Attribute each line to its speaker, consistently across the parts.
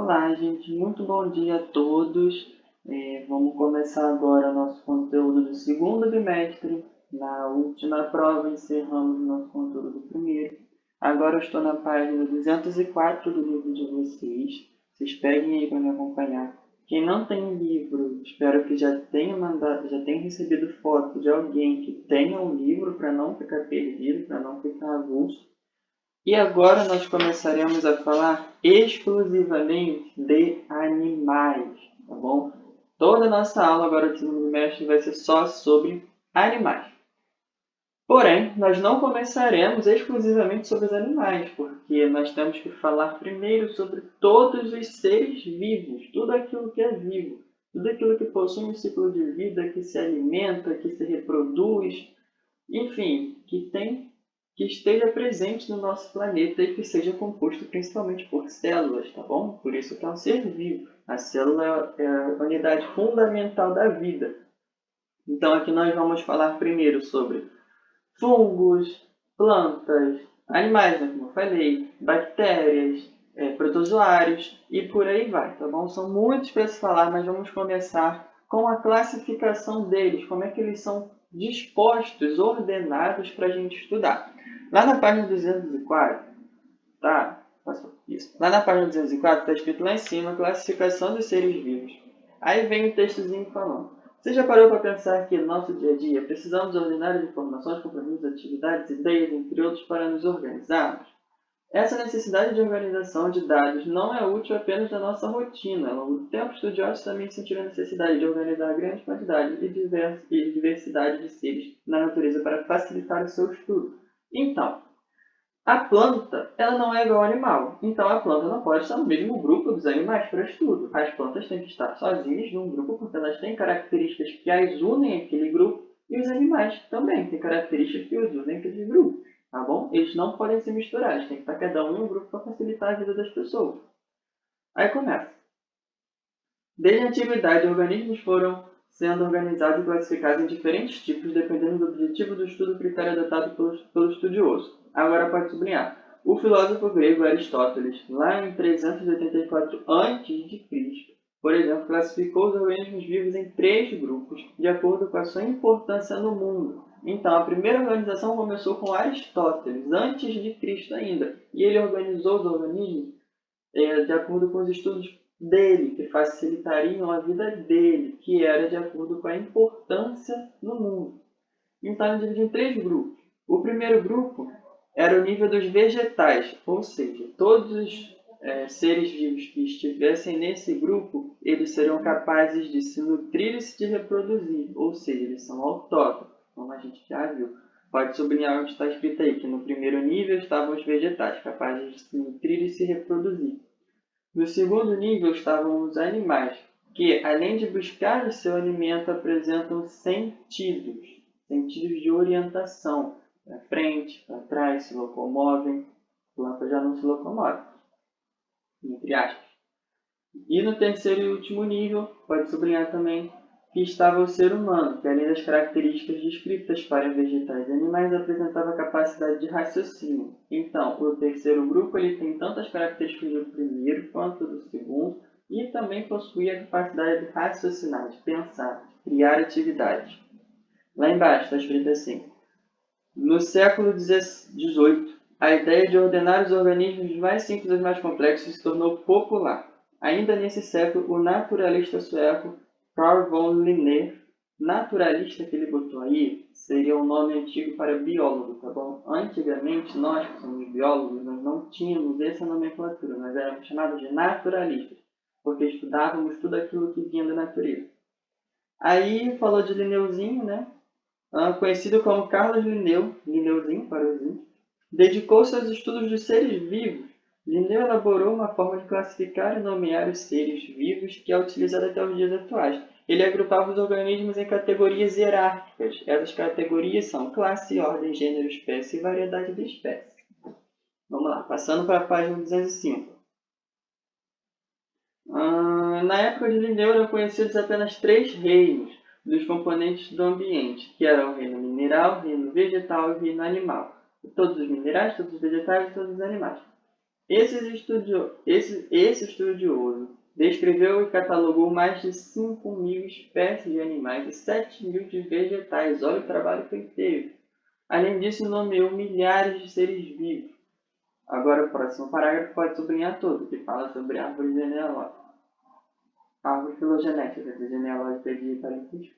Speaker 1: Olá, gente, muito bom dia a todos. Vamos começar agora nosso conteúdo do segundo bimestre. Na última prova encerramos nosso conteúdo do primeiro. Agora eu estou na página 204 do livro de vocês. Vocês peguem aí para me acompanhar. Quem não tem livro, espero que já tenha recebido foto de alguém que tenha um livro para não ficar perdido, para não ficar avulso. E agora nós começaremos a falar exclusivamente de animais, tá bom? Toda a nossa aula agora do segundo bimestre vai ser só sobre animais. Porém, nós não começaremos exclusivamente sobre os animais, porque nós temos que falar primeiro sobre todos os seres vivos, tudo aquilo que é vivo, tudo aquilo que possui um ciclo de vida, que se alimenta, que se reproduz, enfim, que esteja presente no nosso planeta e que seja composto principalmente por células, tá bom? Por isso que é um ser vivo. A célula é a unidade fundamental da vida. Então aqui nós vamos falar primeiro sobre fungos, plantas, animais, né, como eu falei, bactérias, protozoários e por aí vai, tá bom? São muitos para se falar, mas vamos começar com a classificação deles, como é que eles são dispostos, ordenados para a gente estudar. Lá na página 204, tá? Isso. Lá na página 204 está escrito lá em cima, classificação dos seres vivos. Aí vem o textozinho falando. Você já parou para pensar que no nosso dia a dia precisamos ordenar as informações, compromissos, atividades, ideias, entre outros, para nos organizarmos? Essa necessidade de organização de dados não é útil apenas na nossa rotina. Ao longo do tempo, estudiosos também sentiram a necessidade de organizar grande quantidade e diversidade de seres na natureza para facilitar o seu estudo. Então, a planta ela não é igual ao animal. Então, a planta não pode estar no mesmo grupo dos animais para estudo. As plantas têm que estar sozinhas num grupo porque elas têm características que as unem àquele grupo e os animais também têm características que os unem àquele grupo. Tá bom? Eles não podem se misturar, eles têm que estar cada um em um grupo para facilitar a vida das pessoas. Aí começa. Desde a antiguidade, organismos foram sendo organizados e classificados em diferentes tipos, dependendo do objetivo do estudo e critério adotado pelo estudioso. Agora pode sublinhar. O filósofo grego Aristóteles, lá em 384 a.C., por exemplo, classificou os organismos vivos em 3 grupos, de acordo com a sua importância no mundo. Então, a primeira organização começou com Aristóteles, antes de Cristo ainda, e ele organizou os organismos de acordo com os estudos dele, que facilitariam a vida dele, que era de acordo com a importância no mundo. Então, ele dividiu em 3 grupos. O primeiro grupo era o nível dos vegetais, ou seja, todos os seres vivos que estivessem nesse grupo, eles seriam capazes de se nutrir e se de reproduzir, ou seja, eles são autótrofos, como a gente já viu. Pode sublinhar onde está escrito aí, que no primeiro nível estavam os vegetais, capazes de se nutrir e se reproduzir. No segundo nível estavam os animais, que, além de buscar o seu alimento, apresentam sentidos de orientação, para frente, para trás, se locomovem. A planta já não se locomove, entre aspas. E no terceiro e último nível, pode sublinhar também, que estava o ser humano, que além das características descritas para vegetais e animais, apresentava capacidade de raciocínio. Então, o terceiro grupo ele tem tantas características do primeiro quanto do segundo, e também possui a capacidade de raciocinar, de pensar, de criar atividades. Lá embaixo está escrito assim: no século XVIII, a ideia de ordenar os organismos mais simples aos mais complexos se tornou popular. Ainda nesse século, o naturalista sueco Carl von Linné, naturalista que ele botou aí, seria um nome antigo para biólogo, tá bom? Antigamente, nós que somos biólogos, nós não tínhamos essa nomenclatura, nós éramos chamados de naturalistas, porque estudávamos tudo aquilo que vinha da natureza. Aí falou de Linneuzinho, né? Conhecido como Carlos Linneu, Linneuzinho para os índios, dedicou-se aos estudos dos seres vivos. Linneu elaborou uma forma de classificar e nomear os seres vivos que é utilizada até os dias atuais. Ele agrupava os organismos em categorias hierárquicas. Essas categorias são classe, ordem, gênero, espécie e variedade de espécie. Vamos lá, passando para a página 205. Na época de Linneu eram conhecidos apenas 3 reinos dos componentes do ambiente, que eram o reino mineral, o reino vegetal e o reino animal. Todos os minerais, todos os vegetais e todos os animais. Esse estudioso descreveu e catalogou mais de 5.000 espécies de animais e 7.000 de vegetais. Olha o trabalho que ele teve. Além disso, nomeou milhares de seres vivos. Agora, o próximo parágrafo pode sublinhar todo, que fala sobre árvore genealógica. Árvore filogenética, genealógica de parentesco.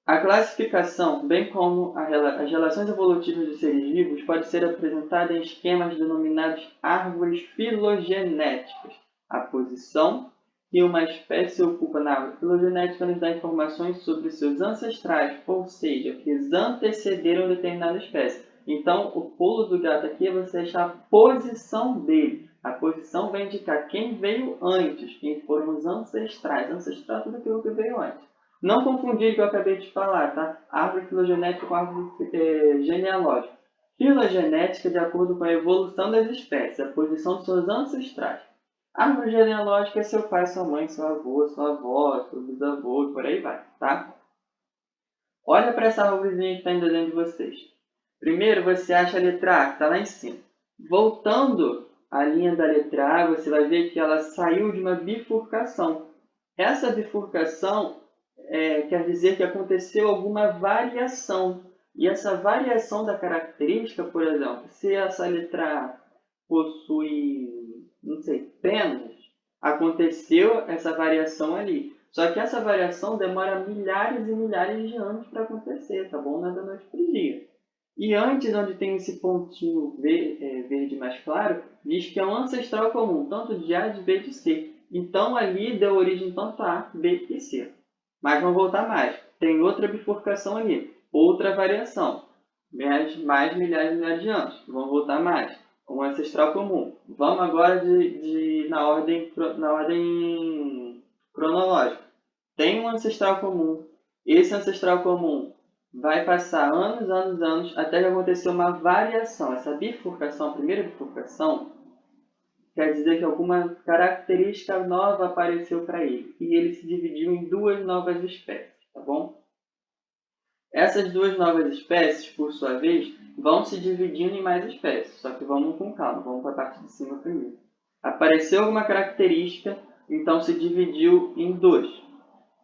Speaker 1: A classificação, bem como as relações evolutivas de seres vivos, pode ser apresentada em esquemas denominados árvores filogenéticas. A posição que uma espécie ocupa na árvore filogenética nos dá informações sobre seus ancestrais, ou seja, que eles antecederam determinada espécie. Então, o pulo do gato aqui é você achar a posição dele. A posição vai indicar quem veio antes, quem foram os ancestrais. Ancestral é tudo aquilo que veio antes. Não confundir o que eu acabei de falar, tá? Árvore filogenética com árvore genealógica. Filogenética de acordo com a evolução das espécies, a posição dos seus ancestrais. Árvore genealógica é seu pai, sua mãe, seu avô, sua avó, seu bisavô, por aí vai, tá? Olha para essa árvorezinha que está em desenho de vocês. Primeiro você acha a letra A, que está lá em cima. Voltando a linha da letra A, você vai ver que ela saiu de uma bifurcação. Essa bifurcação quer dizer que aconteceu alguma variação. E essa variação da característica, por exemplo, se essa letra A possui, não sei, penas, aconteceu essa variação ali. Só que essa variação demora milhares e milhares de anos para acontecer, tá bom? Não é da noite para o dia. E antes, onde tem esse pontinho verde mais claro, diz que é um ancestral comum, tanto de A, de B e de C. Então, ali deu origem tanto a A, B e C. Mas vamos voltar mais. Tem outra bifurcação ali, outra variação. Mais milhares e milhares de anos. Vamos voltar mais. Um ancestral comum. Vamos agora na ordem cronológica. Tem um ancestral comum. Esse ancestral comum vai passar anos, até que acontecer uma variação. Essa bifurcação, a primeira bifurcação, quer dizer que alguma característica nova apareceu para ele. E ele se dividiu em duas novas espécies, tá bom? Essas duas novas espécies, por sua vez, vão se dividindo em mais espécies. Só que vamos com calma, vamos para a parte de cima primeiro. Apareceu alguma característica, então se dividiu em dois.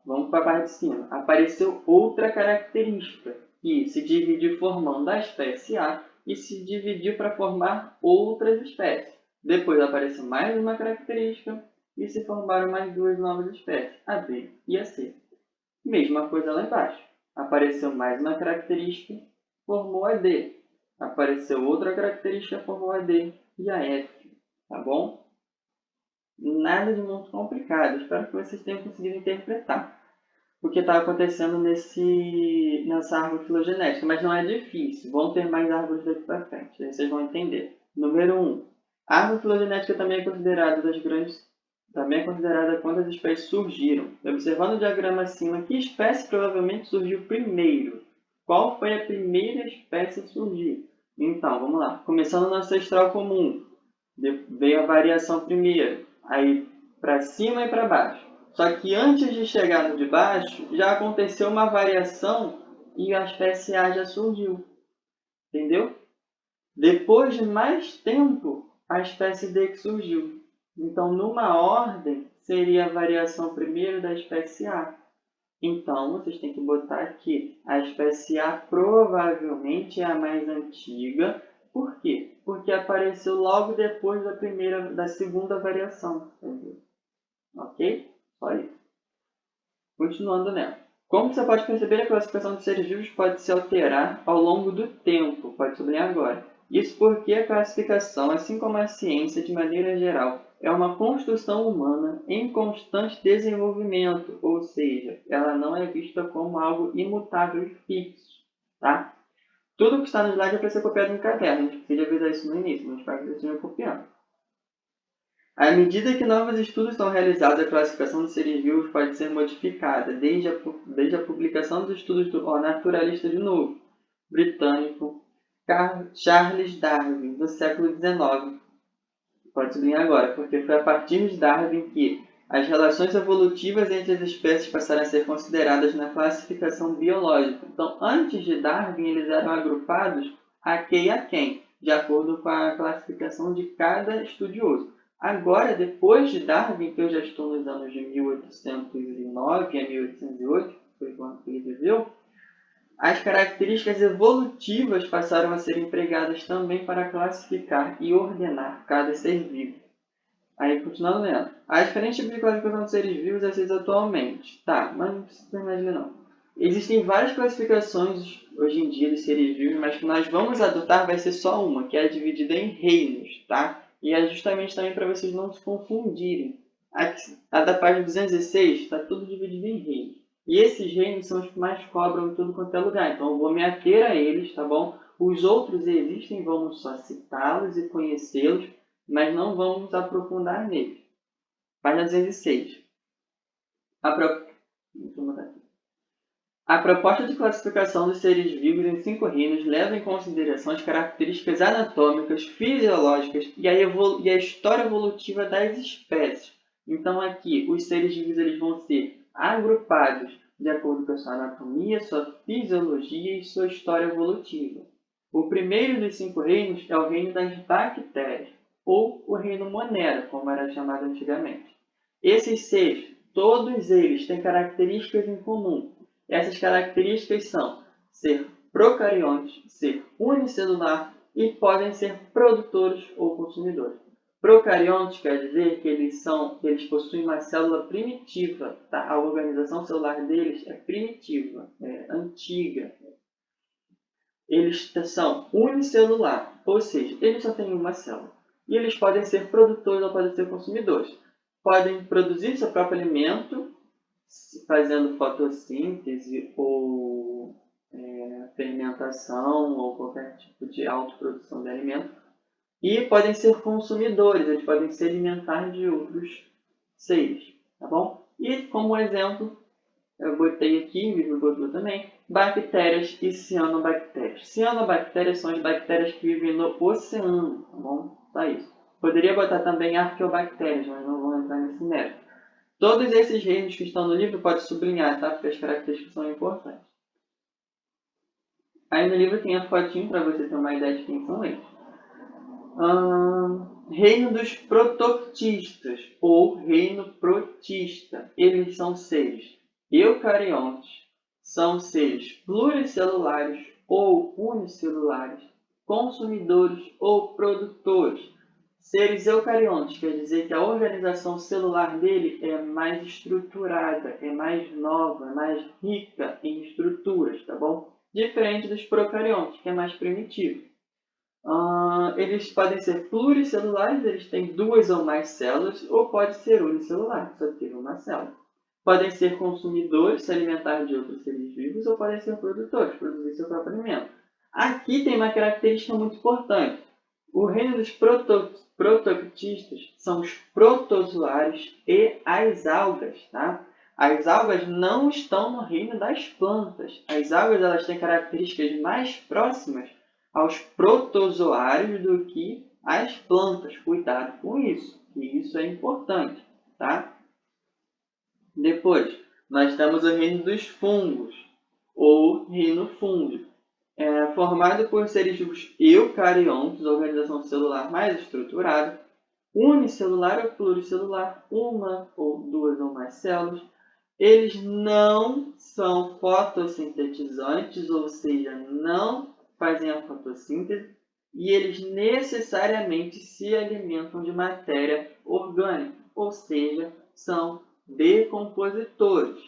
Speaker 1: Vamos para a parte de cima. Apareceu outra característica, que se dividiu formando a espécie A e se dividiu para formar outras espécies. Depois apareceu mais uma característica e se formaram mais duas novas espécies, a B e a C. Mesma coisa lá embaixo. Apareceu mais uma característica, formou a D. Apareceu outra característica, formou a D e a F. Tá bom? Nada de muito complicado. Espero que vocês tenham conseguido interpretar o que está acontecendo nessa árvore filogenética. Mas não é difícil. Vão ter mais árvores daqui para frente. Aí vocês vão entender. Número 1. A árvore filogenética também é considerada quando as espécies surgiram. Observando o diagrama acima, que espécie provavelmente surgiu primeiro? Qual foi a primeira espécie a surgir? Então, vamos lá. Começando no ancestral comum, veio a variação primeiro, aí para cima e para baixo. Só que antes de chegar no de baixo, já aconteceu uma variação e a espécie A já surgiu. Entendeu? Depois de mais tempo, a espécie D que surgiu. Então, numa ordem, seria a variação primeiro da espécie A. Então, vocês têm que botar aqui. A espécie A provavelmente é a mais antiga. Por quê? Porque apareceu logo depois da segunda variação. Entendeu? Ok? Só isso. Continuando nela. Como você pode perceber, a classificação de seres vivos pode se alterar ao longo do tempo. Pode sublinhar agora. Isso porque a classificação, assim como a ciência de maneira geral, é uma construção humana em constante desenvolvimento, ou seja, ela não é vista como algo imutável e fixo. Tá? Tudo que está no slide é para ser copiado no caderno. A gente precisa avisar isso no início, mas para que vocês estejam copiando. À medida que novos estudos são realizados, a classificação de seres vivos pode ser modificada, desde a publicação dos estudos do naturalista de novo, britânico Charles Darwin, no século XIX. Pode sublinhar agora, porque foi a partir de Darwin que as relações evolutivas entre as espécies passaram a ser consideradas na classificação biológica. Então, antes de Darwin, eles eram agrupados a quem e a quem. de acordo com a classificação de cada estudioso. Agora, depois de Darwin, que eu já estou nos anos de 1809 a 1808, foi quando ele viveu, as características evolutivas passaram a ser empregadas também para classificar e ordenar cada ser vivo. Aí, continuando lendo. Há diferentes tipos de classificação de seres vivos aceitos atualmente. Tá, mas não precisa terminar de ler, não. Existem várias classificações hoje em dia de seres vivos, mas que nós vamos adotar vai ser só uma, que é dividida em reinos, tá? E é justamente também para vocês não se confundirem. A da página 216 está tudo dividido em reinos. E esses reinos são os que mais cobram em tudo quanto é lugar. Então eu vou me ater a eles, tá bom? Os outros existem, vamos só citá-los e conhecê-los, mas não vamos aprofundar neles. Página 206. A proposta de classificação dos seres vivos em 5 reinos leva em consideração as características anatômicas, fisiológicas e a história evolutiva das espécies. Então aqui, os seres vivos eles vão ser agrupados de acordo com a sua anatomia, sua fisiologia e sua história evolutiva. O primeiro dos 5 reinos é o reino das bactérias, ou o reino Monera, como era chamado antigamente. Esses seres, todos eles têm características em comum. Essas características são ser procariontes, ser unicelular e podem ser produtores ou consumidores. Procariontes quer dizer que eles possuem uma célula primitiva, tá? A organização celular deles é primitiva, é antiga. Eles são unicelular, ou seja, eles só têm uma célula. E eles podem ser produtores ou podem ser consumidores. Podem produzir seu próprio alimento, fazendo fotossíntese ou fermentação ou qualquer tipo de autoprodução de alimento. E podem ser consumidores, eles podem se alimentar de outros seres, tá bom? E como exemplo, eu botei aqui, o livro botou também, bactérias e cianobactérias. Cianobactérias são as bactérias que vivem no oceano, tá bom? Só isso. Poderia botar também arqueobactérias, mas não vou entrar nesse mérito. Todos esses reinos que estão no livro pode sublinhar, tá? Porque as características são importantes. Aí no livro tem a fotinho para você ter uma ideia de quem são eles. Reino dos protoctistas ou reino protista. Eles são seres eucariontes, são seres pluricelulares ou unicelulares, consumidores ou produtores. Seres eucariontes quer dizer que a organização celular dele é mais estruturada, é mais nova, é mais rica em estruturas, tá bom? Diferente dos procariontes, que é mais primitivo. Eles podem ser pluricelulares, eles têm 2 ou mais células, ou pode ser unicelular, só ter uma célula. Podem ser consumidores, se alimentar de outros seres vivos, ou podem ser produtores, produzir seu próprio alimento. Aqui tem uma característica muito importante. O reino dos protoctistas são os protozoários e as algas, tá? As algas não estão no reino das plantas. As algas elas têm características mais próximas aos protozoários do que às plantas. Cuidado com isso, que isso é importante, tá? Depois, nós temos o reino dos fungos, ou reino fúngico. Formado por seres vivos eucariontes, organização celular mais estruturada, unicelular ou pluricelular, uma ou 2 ou mais células. Eles não são fotossintetizantes, ou seja, não fazem a fotossíntese, e eles necessariamente se alimentam de matéria orgânica, ou seja, são decompositores,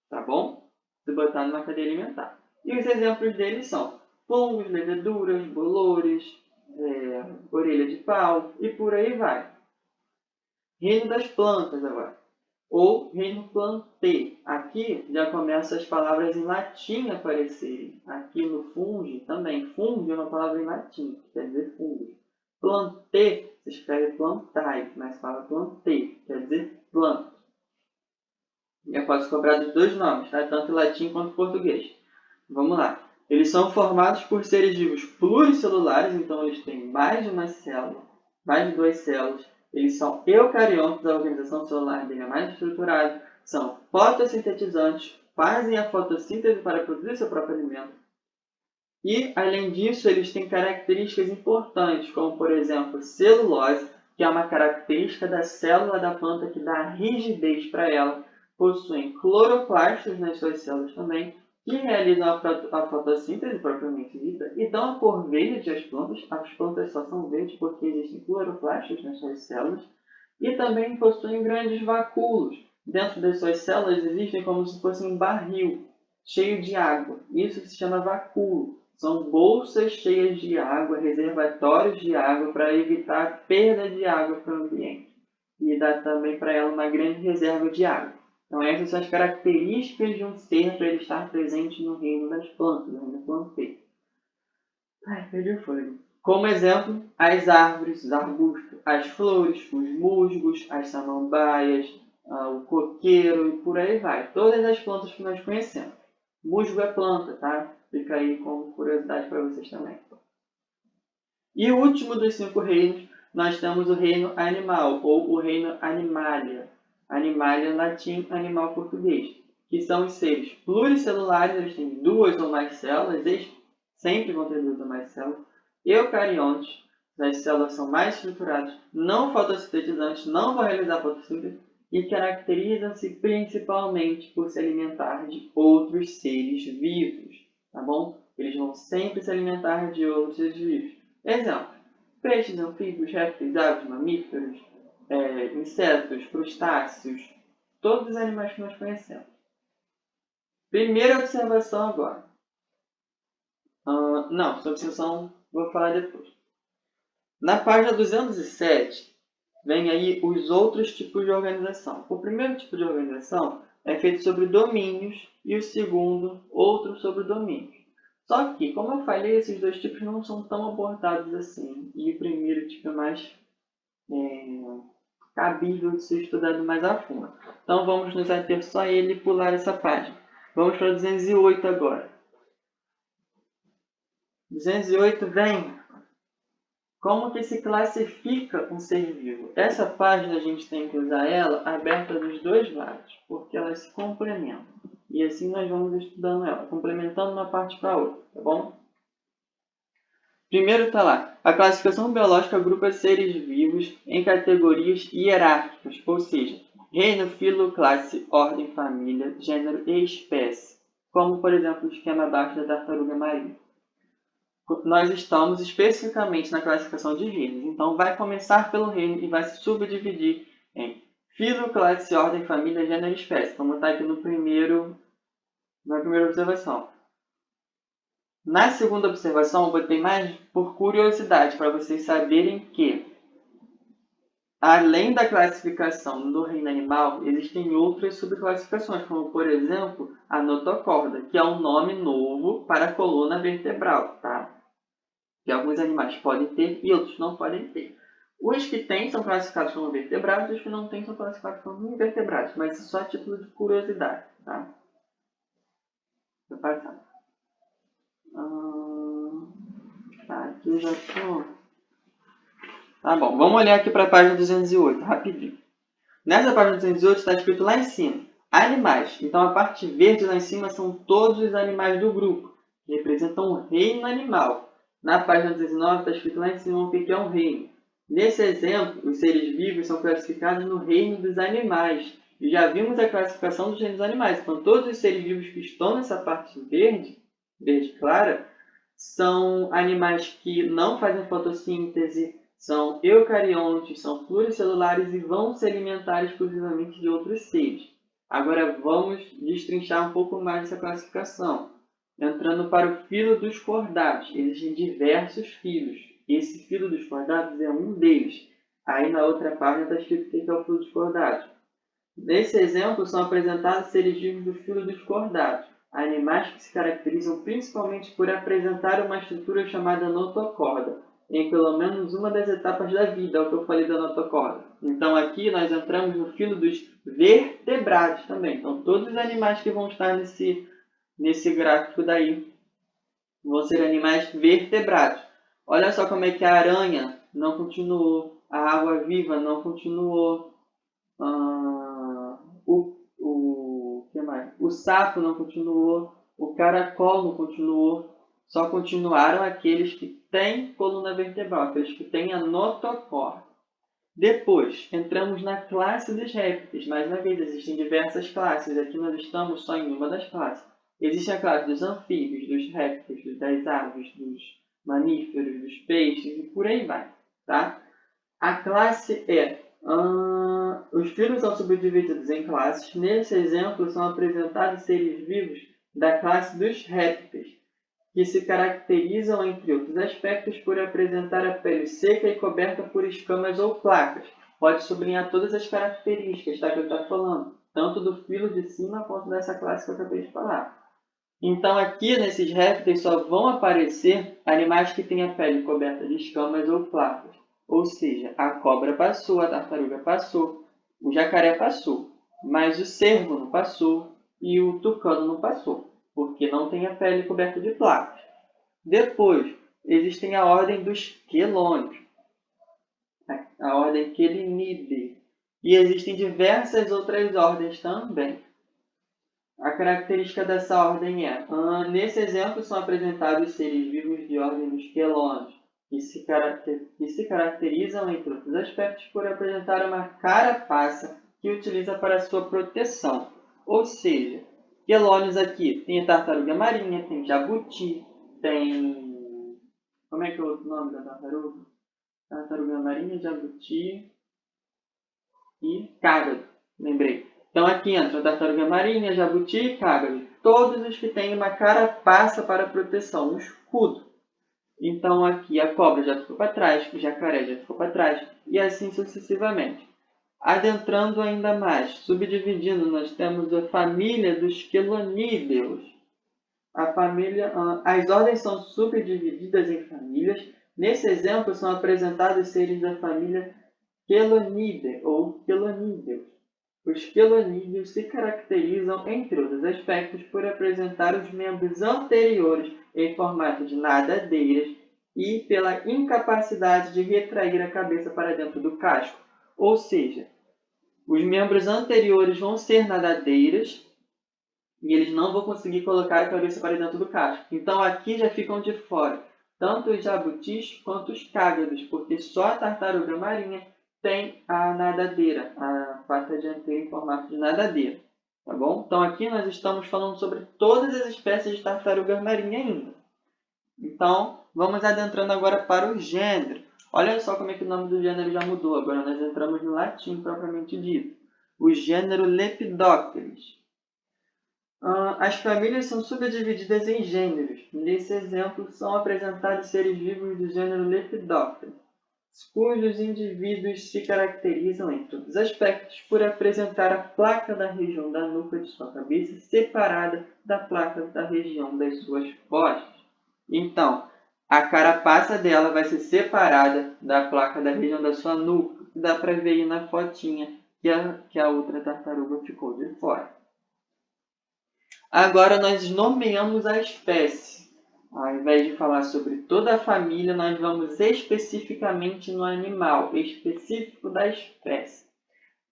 Speaker 1: tá bom? Se botar numa cadeia alimentar. E os exemplos deles são fungos, leveduras, bolores, orelha de pau e por aí vai. Reino das plantas agora, ou reino plantê. Aqui já começam as palavras em latim a aparecerem. Aqui no fungi também. Fungi é uma palavra em latim, que quer dizer fungo. Plantê, se escreve plantae, mas fala plantê, quer dizer planta. Eu posso cobrar dos 2 nomes, tá? Tanto em latim quanto em português. Vamos lá. Eles são formados por seres vivos pluricelulares, então eles têm mais de uma célula, mais de 2 células. Eles são eucariontes, a organização celular dele é mais estruturada. São fotossintetizantes, fazem a fotossíntese para produzir seu próprio alimento. E, além disso, eles têm características importantes, como, por exemplo, celulose, que é uma característica da célula da planta que dá rigidez para ela. Possuem cloroplastos nas suas células também, que realizam a fotossíntese propriamente dita e dão a cor verde às plantas. As plantas só são verdes porque existem cloroplastos nas suas células. E também possuem grandes vacúolos. Dentro das suas células existem como se fosse um barril cheio de água. Isso se chama vacúolo. São bolsas cheias de água, reservatórios de água para evitar a perda de água para o ambiente. E dá também para ela uma grande reserva de água. Então essas são as características de um ser para ele estar presente no reino das plantas, no reino planteiro. Perdi o fôlego. Como exemplo, as árvores, os arbustos, as flores, os musgos, as samambaias, o coqueiro e por aí vai. Todas as plantas que nós conhecemos. Musgo é planta, tá? Fica aí como curiosidade para vocês também. E o último dos 5 reinos, nós temos o reino animal, ou o reino animalia. Animalia latim, animal português. Que são os seres pluricelulares, eles têm 2 ou mais células, eles sempre vão ter 2 ou mais células. Eucariontes, as células são mais estruturadas, não fotossintetizantes, não vão realizar fotossíntese e caracterizam-se principalmente por se alimentar de outros seres vivos, tá bom? Eles vão sempre se alimentar de outros seres vivos. Exemplo, peixes, anfíbios, répteis, aves, mamíferos, insetos, crustáceos, todos os animais que nós conhecemos. Primeira observação agora. Não, essa observação vou falar depois. Na página 207, vem aí os outros tipos de organização. O primeiro tipo de organização é feito sobre domínios e o segundo, outro sobre domínios. Só que, como eu falei, esses 2 tipos não são tão abordados assim. E o primeiro tipo é mais cabível de ser estudado mais a fundo. Então vamos nos ater só a ele e pular essa página. Vamos para 208 agora. 208 vem como que se classifica um ser vivo. Essa página a gente tem que usar ela aberta dos 2 lados, porque elas se complementam. E assim nós vamos estudando ela, complementando uma parte com a outra, tá bom? Primeiro está lá, a classificação biológica agrupa seres vivos em categorias hierárquicas, ou seja, reino, filo, classe, ordem, família, gênero e espécie, como por exemplo o esquema abaixo da tartaruga marinha. Nós estamos especificamente na classificação de reinos, então vai começar pelo reino e vai se subdividir em filo, classe, ordem, família, gênero e espécie, como está aqui na primeira observação. Na segunda observação, eu botei mais por curiosidade, para vocês saberem que, além da classificação do reino animal, existem outras subclassificações, como, por exemplo, a notocorda, que é um nome novo para a coluna vertebral, tá? Que alguns animais podem ter e outros não podem ter. Os que têm são classificados como vertebrados, os que não têm são classificados como invertebrados, mas só a título de curiosidade, tá? Vou passar. Aqui eu já estou. Tá bom, vamos olhar aqui para a página 208, rapidinho. Nessa página 208 está escrito lá em cima, animais. Então a parte verde lá em cima são todos os animais do grupo, que representam o reino animal. Na página 209 está escrito lá em cima o que é um reino. Nesse exemplo, os seres vivos são classificados no reino dos animais. E já vimos a classificação dos reinos animais. Então todos os seres vivos que estão nessa parte verde, verde clara, são animais que não fazem fotossíntese, são eucariontes, são pluricelulares e vão se alimentar exclusivamente de outros seres. Agora vamos destrinchar um pouco mais essa classificação. Entrando para o filo dos cordados. Existem diversos filos. Esse filo dos cordados é um deles. Aí na outra página está escrito o que é o filo dos cordados. Nesse exemplo são apresentados seres vivos do filo dos cordados. Animais que se caracterizam principalmente por apresentar uma estrutura chamada notocorda, em pelo menos uma das etapas da vida, é o que eu falei da notocorda. Então aqui nós entramos no filo dos vertebrados também. Então todos os animais que vão estar nesse gráfico daí vão ser animais vertebrados. Olha só como é que a aranha não continuou, a água-viva não continuou, o que mais? O sapo não continuou, o caracol não continuou. Só continuaram aqueles que têm coluna vertebral, aqueles que têm a notocorda. Depois, entramos na classe dos répteis. Mais uma vez, existem diversas classes. Aqui nós estamos só em uma das classes. Existe a classe dos anfíbios, dos répteis, das aves, dos mamíferos, dos peixes e por aí vai. Tá? A classe é... os filos são subdivididos em classes. Nesse exemplo, são apresentados seres vivos da classe dos répteis, que se caracterizam, entre outros aspectos, por apresentar a pele seca e coberta por escamas ou placas. Pode sublinhar todas as características, tá, que eu estou falando, tanto do filo de cima quanto dessa classe que eu acabei de falar. Então, aqui nesses répteis só vão aparecer animais que têm a pele coberta de escamas ou placas. Ou seja, a cobra passou, a tartaruga passou, o jacaré passou, mas o cervo não passou e o tucano não passou, porque não tem a pele coberta de placas. Depois, existem a ordem dos quelônios, a ordem Quelinidae, e existem diversas outras ordens também. A característica dessa ordem é, nesse exemplo são apresentados seres vivos de ordem dos quelônios, que se caracterizam, entre outros aspectos, por apresentar uma carapaça que utiliza para sua proteção. Ou seja, quelônios aqui tem tartaruga marinha, tem jabuti, tem... Como é que é o outro nome da tartaruga? Tartaruga marinha, jabuti e cágado. Lembrei. Então aqui entra a tartaruga marinha, jabuti e cágado. Todos os que têm uma carapaça para proteção, um escudo. Então aqui a cobra já ficou para trás, o jacaré já ficou para trás, e assim sucessivamente. Adentrando ainda mais, subdividindo, nós temos a família dos quelonídeos. As ordens são subdivididas em famílias. Nesse exemplo, são apresentados seres da família Quelonidae ou quelonídeos. Os quelonídeos se caracterizam, entre outros aspectos, por apresentar os membros anteriores em formato de nadadeiras e pela incapacidade de retrair a cabeça para dentro do casco. Ou seja, os membros anteriores vão ser nadadeiras e eles não vão conseguir colocar a cabeça para dentro do casco. Então aqui já ficam de fora tanto os jabutis quanto os cágados, porque só a tartaruga marinha tem a nadadeira, a pata dianteira em formato de nadadeira. Tá bom? Então aqui nós estamos falando sobre todas as espécies de tartaruga marinha ainda. Então, vamos adentrando agora para o gênero. Olha só como é que o nome do gênero já mudou. Agora nós entramos no latim propriamente dito. O gênero Lepidopteris. As famílias são subdivididas em gêneros. Nesse exemplo, são apresentados seres vivos do gênero Lepidoptera, cujos indivíduos se caracterizam, em todos os aspectos, por apresentar a placa da região da nuca de sua cabeça separada da placa da região das suas costas. Então, a carapaça dela vai ser separada da placa da região da sua nuca. Dá para ver aí na fotinha que a outra tartaruga ficou de fora. Agora nós nomeamos a espécie. Ao invés de falar sobre toda a família, nós vamos especificamente no animal, específico da espécie,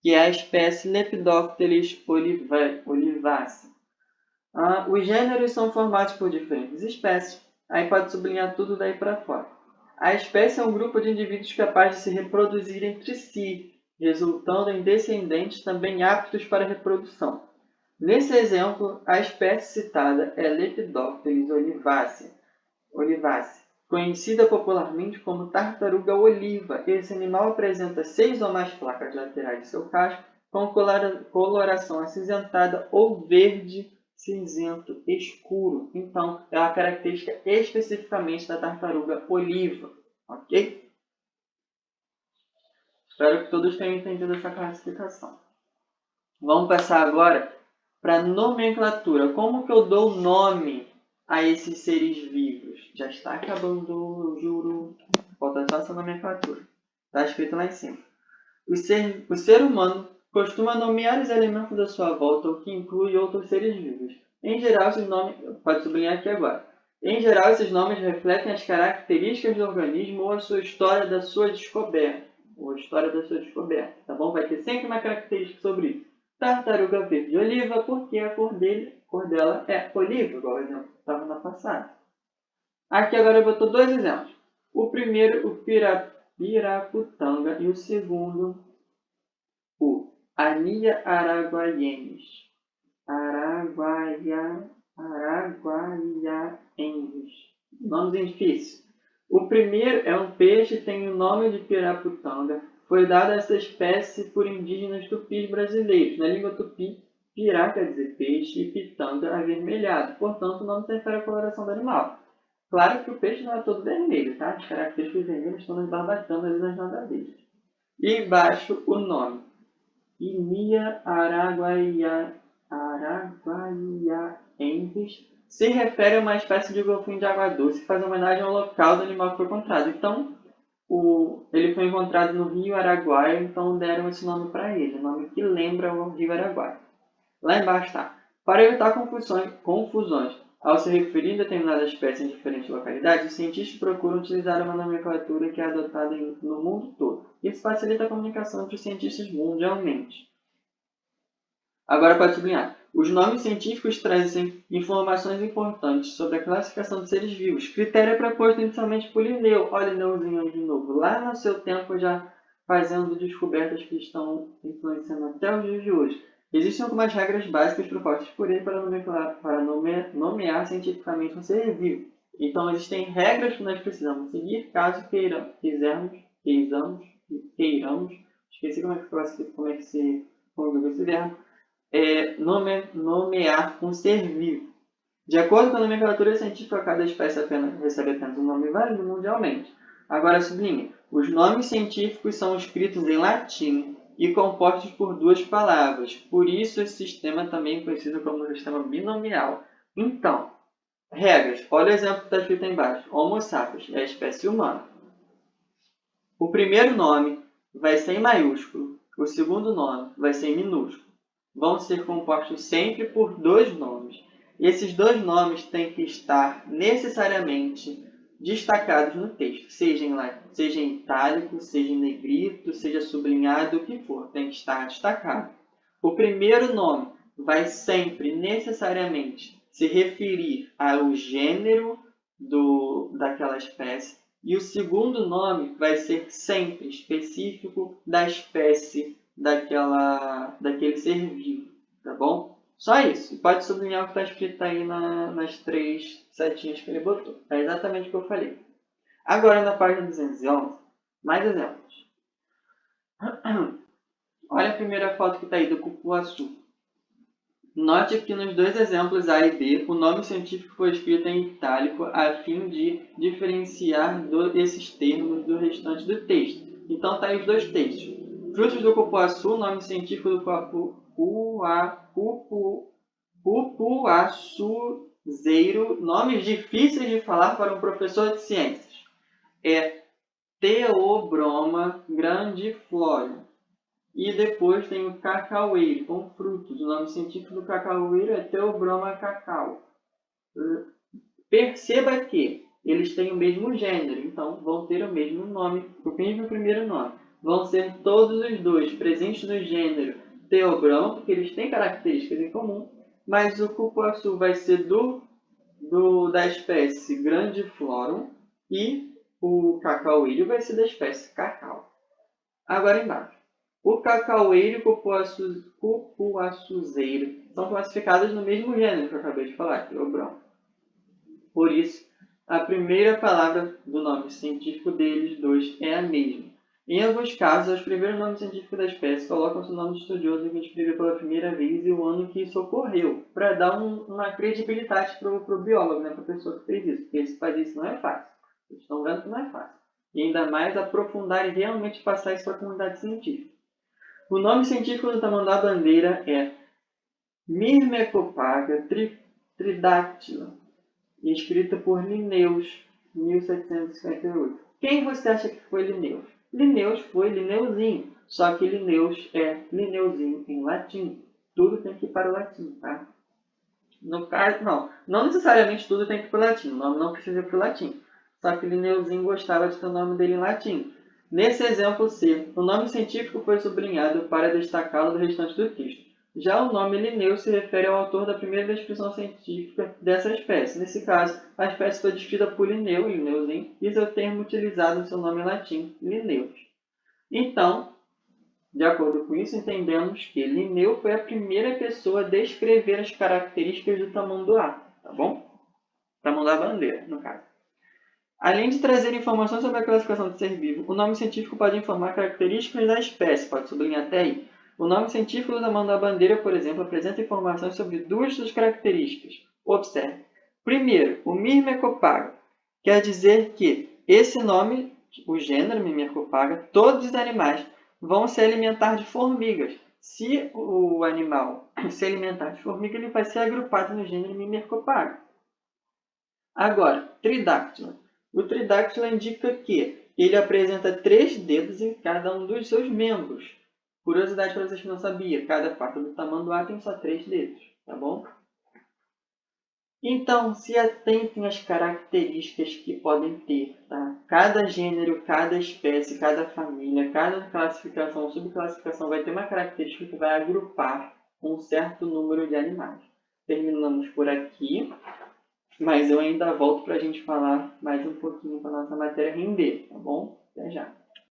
Speaker 1: que é a espécie Lepidopteris olivaceae. Os gêneros são formados por diferentes espécies. Aí pode sublinhar tudo daí para fora. A espécie é um grupo de indivíduos capazes de se reproduzir entre si, resultando em descendentes também aptos para reprodução. Nesse exemplo, a espécie citada é Lepidopteris olivaceae, conhecida popularmente como tartaruga oliva. Esse animal apresenta 6 ou mais placas laterais de seu casco, com coloração acinzentada ou verde cinzento escuro. Então, é uma característica especificamente da tartaruga oliva. Ok? Espero que todos tenham entendido essa classificação. Vamos passar agora para a nomenclatura. Como que eu dou nome a esses seres vivos? Já está acabando, eu juro. Falta só essa nomenclatura. Está escrito lá em cima. O ser humano costuma nomear os elementos da sua volta, o que inclui outros seres vivos. Em geral, esses nomes... Pode sublinhar aqui agora. Em geral, esses nomes refletem as características do organismo ou a sua história da sua descoberta. Tá bom? Vai ter sempre uma característica sobre isso. Tartaruga verde oliva, porque a cor dela é oliva, igual o exemplo que estava na passada. Aqui agora botou dois exemplos. O primeiro, o piraputanga, e o segundo, o Ania araguaiensis. Araguaiaensis. Nomezinho difícil. O primeiro é um peixe, tem o nome de piraputanga. Foi dado a essa espécie por indígenas tupis brasileiros. Na língua tupi, pirá quer dizer peixe e pitanga avermelhado. Portanto, o nome se refere à coloração do animal. Claro que o peixe não é todo vermelho, tá? As características vermelhas estão nas barbatanas e nas nadadeiras. E embaixo o nome. Inia araguaiaensis se refere a uma espécie de golfinho de água doce que faz homenagem ao local do animal que foi encontrado. Então, ele foi encontrado no rio Araguaia, então deram esse nome para ele, um nome que lembra o rio Araguaia. Lá embaixo está. Para evitar confusões ao se referir a determinada espécie em diferentes localidades, os cientistas procuram utilizar uma nomenclatura que é adotada no mundo todo. Isso facilita a comunicação entre os cientistas mundialmente. Agora, para sublinhar, os nomes científicos trazem informações importantes sobre a classificação de seres vivos. Critério proposto inicialmente por Linneu. Olha Linneuzinho aí de novo. Lá no seu tempo já fazendo descobertas que estão influenciando até os dias de hoje. Existem algumas regras básicas propostas por ele para nomear cientificamente um ser vivo. Então, existem regras que nós precisamos seguir caso queiramos. Esqueci como é que se conjuga esse verbo. Nomear um ser vivo. De acordo com a nomenclatura científica, cada espécie recebe apenas um nome válido mundialmente. Agora sublinha. Os nomes científicos são escritos em latim e compostos por duas palavras. Por isso, esse sistema também é conhecido como sistema binomial. Então, regras. Olha o exemplo que está escrito aí embaixo. Homo sapiens é a espécie humana. O primeiro nome vai ser em maiúsculo. O segundo nome vai ser em minúsculo. Vão ser compostos sempre por dois nomes. E esses dois nomes têm que estar necessariamente destacados no texto, seja em itálico, seja em negrito, seja sublinhado, o que for, tem que estar destacado. O primeiro nome vai sempre necessariamente se referir ao gênero daquela espécie, e o segundo nome vai ser sempre específico da espécie daquele ser vivo, tá bom? Só isso. E pode sublinhar o que está escrito aí nas três setinhas que ele botou. É exatamente o que eu falei. Agora, na página 211, mais exemplos. Olha a primeira foto que está aí do cupuaçu. Note que nos dois exemplos A e B, o nome científico foi escrito em itálico a fim de diferenciar esses termos do restante do texto. Então, está aí os dois textos. Frutos do cupuaçu, nome científico do cupuaçuzeiro, nomes difíceis de falar para um professor de ciências. É Theobroma grandiflora. E depois tem o cacaueiro, com frutos. O nome científico do cacaueiro é Theobroma cacau. Perceba que eles têm o mesmo gênero, então vão ter o mesmo nome, o mesmo primeiro nome. Vão ser todos os dois presentes no gênero Theobroma, porque eles têm características em comum, mas o cupuaçu vai ser da espécie Grandiflorum e o cacaueiro vai ser da espécie cacau. Agora embaixo. O cacaueiro e o cupuaçuzeiro são classificados no mesmo gênero que eu acabei de falar, Theobroma. Por isso, a primeira palavra do nome científico deles dois é a mesma. Em alguns casos, os primeiros nomes científicos da espécie colocam seu nome de estudioso que escreveu pela primeira vez e o ano que isso ocorreu, para dar uma credibilidade para o biólogo, né, para a pessoa que fez isso, porque se faz isso não é fácil. Vocês estão vendo que não é fácil. E ainda mais aprofundar e realmente passar isso para a comunidade científica. O nome científico do tamanduá-bandeira é Myrmecopaga tridactyla, escrita por Linnaeus, 1758. Quem você acha que foi Linnaeus? Linnaeus foi Linneuzinho, só que Linnaeus é Linneuzinho em latim. Tudo tem que ir para o latim, tá? No caso, não necessariamente tudo tem que ir para o latim, o nome não precisa ir para o latim. Só que Linneuzinho gostava de ter o nome dele em latim. Nesse exemplo C, o nome científico foi sublinhado para destacá-lo do restante do texto. Já o nome Linneu se refere ao autor da primeira descrição científica dessa espécie. Nesse caso, a espécie foi descrita por Linneu, Linneuzinho, e seu termo utilizado em seu nome latim, Linnaeus. Então, de acordo com isso, entendemos que Linneu foi a primeira pessoa a descrever as características do tamanduá, tá bom? Tamanduá-bandeira, no caso. Além de trazer informações sobre a classificação do ser vivo, o nome científico pode informar características da espécie, pode sublinhar até aí. O nome científico do tamanduá-bandeira, por exemplo, apresenta informações sobre duas das características. Observe. Primeiro, o Myrmecopaga. Quer dizer que esse nome, o gênero Myrmecopaga, todos os animais vão se alimentar de formigas. Se o animal se alimentar de formiga, ele vai ser agrupado no gênero Myrmecopaga. Agora, tridáctilo. O tridáctilo indica que ele apresenta 3 dedos em cada um dos seus membros. Curiosidade para vocês que não sabiam, cada parte do tamanduá tem só 3 dedos, tá bom? Então, se atentem às características que podem ter, tá? Cada gênero, cada espécie, cada família, cada classificação ou subclassificação vai ter uma característica que vai agrupar um certo número de animais. Terminamos por aqui. Mas eu ainda volto para a gente falar mais um pouquinho para a nossa matéria render, tá bom? Até já!